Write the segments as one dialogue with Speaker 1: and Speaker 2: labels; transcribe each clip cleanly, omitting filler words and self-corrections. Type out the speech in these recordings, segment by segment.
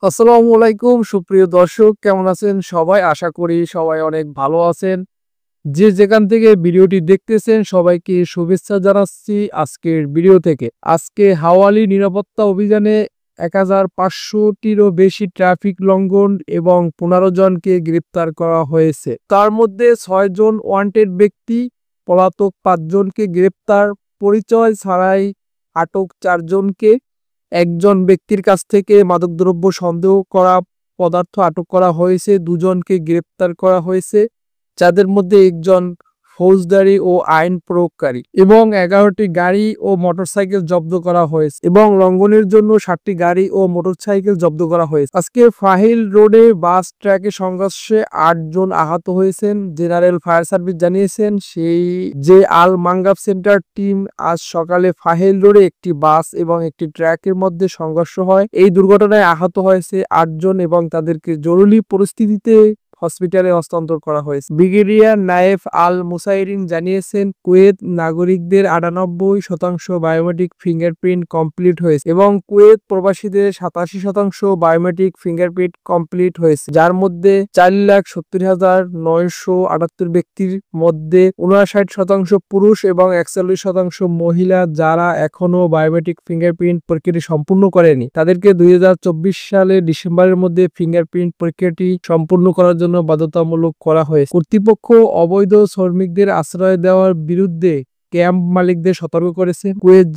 Speaker 1: আসসালামু আলাইকুম সুপ্রিয় দর্শক, কেমন আছেন সবাই? আশা করি সবাই অনেক ভালো আছেন। যে যেখান থেকে ভিডিওটি দেখতেছেন সবাইকে শুভেচ্ছা জানাচ্ছি আজকের ভিডিও থেকে। আজকে হাওয়ালি নিরাপত্তা অভিযানে ১৫০০টিরও বেশি ট্রাফিক লঙ্ঘন এবং ১৫ জনকে গ্রেপ্তার করা হয়েছে। তার মধ্যে ৬ জন ওয়ান্টেড ব্যক্তি, পলাতক ৫ জনকে গ্রেপ্তার, পরিচয় ছাড়াই আটক ৪ জনকে। একজন ব্যক্তির কাছ থেকে মাদকদ্রব্য সন্দেহ করা পদার্থ আটক করা হয়েছে, ২ জনকে গ্রেপ্তার করা হয়েছে, যাদের মধ্যে একজন ফৌজদারি ও আইন প্রয়োগকারী, এবং ১১টি গাড়ি ও মোটরসাইকেল জব্দ করা হয়েছে এবং লঙ্ঘনের জন্য ৭টি গাড়ি ও মোটরসাইকেল জব্দ করা হয়েছে। আজকে ফাহিল রোডে বাস ট্রাকের সংঘর্ষে ৮ জন আহত হয়েছেন। জেনারেল ফায়ার সার্ভিস জানিয়েছেন সেই যে আল মাঙ্গাব সেন্টার টিম আজ সকালে ফাহিল রোডে একটি বাস এবং একটি ট্রাকের মধ্যে সংঘর্ষ হয়। এই দুর্ঘটনায় আহত হয়েছে ৮ জন এবং তাদেরকে জরুরি পরিস্থিতিতে হসপিটালে হস্তান্তর করা হয়েছে। ব্রিগেডিয়ার নায়েফ আল মুসাইরিন জানিয়েছেন কুয়েত নাগরিকদের ৯৮% বায়োমেট্রিক ফিঙ্গারপ্রিন্ট কমপ্লিট হয়েছে এবং কুয়েত প্রবাসীদের ৮৭% বায়োমেট্রিক ফিঙ্গারপ্রিন্ট কমপ্লিট হয়েছে, যার মধ্যে ৪,৭০,৯৭৮ ব্যক্তির মধ্যে ৫৯% পুরুষ এবং ৪১% মহিলা, যারা এখনো বায়োমেট্রিক ফিঙ্গারপ্রিন্ট প্রক্রিয়াটি সম্পূর্ণ করেনি। তাদেরকে ২০২৪ সালের ডিসেম্বরের মধ্যে ফিঙ্গারপ্রিন্ট প্রক্রিয়াটি সম্পূর্ণ করার জন্য বাধ্যতামূলক করা হয়েছে। কর্তৃপক্ষ অবৈধ শ্রমিকদের আশ্রয় দেওয়ার বিরুদ্ধে ক্যাম্প মালিকদের সতর্ক করেছে। কুয়েত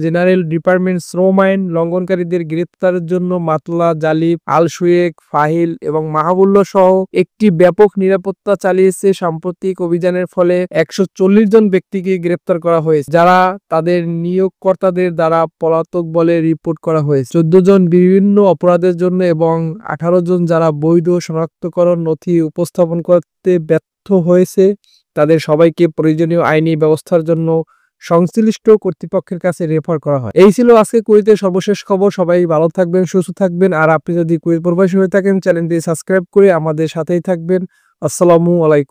Speaker 1: জেনারেল ডিপার্টমেন্ট শ্রম আইন লঙ্ঘনকারীদের গ্রেপ্তারের জন্য মাতলা, জালিব, আল সুয়েক, ফাহিল এবং মাহাবুল্লাহ সহ একটি ব্যাপক নিরাপত্তা চালিয়েছে। সাম্প্রতিক অভিযানের ফলে ১৪০ জন ব্যক্তিকে গ্রেপ্তার করা হয়েছে, যারা তাদের নিয়োগকর্তাদের দ্বারা পলাতক বলে রিপোর্ট করা হয়েছে। ১৪ জন বিভিন্ন অপরাধের জন্য এবং ১৮ জন যারা বৈধ শনাক্তকরণ নথি উপস্থাপন করতে ব্যর্থ হয়েছে, তাদের সবাইকে প্রয়োজনীয় আইনি ব্যবস্থার জন্য সংশ্লিষ্ট কর্তৃপক্ষের কাছে রেফার করা হয়। এই ছিল আজকে কুয়েতের সর্বশেষ খবর। সবাই ভালো থাকবেন, সুস্থ থাকবেন। আর আপনি যদি কুয়েত প্রবাসী হয়ে থাকেন, চ্যানেলটি সাবস্ক্রাইব করে আমাদের সাথেই থাকবেন। আসসালামু আলাইকুম।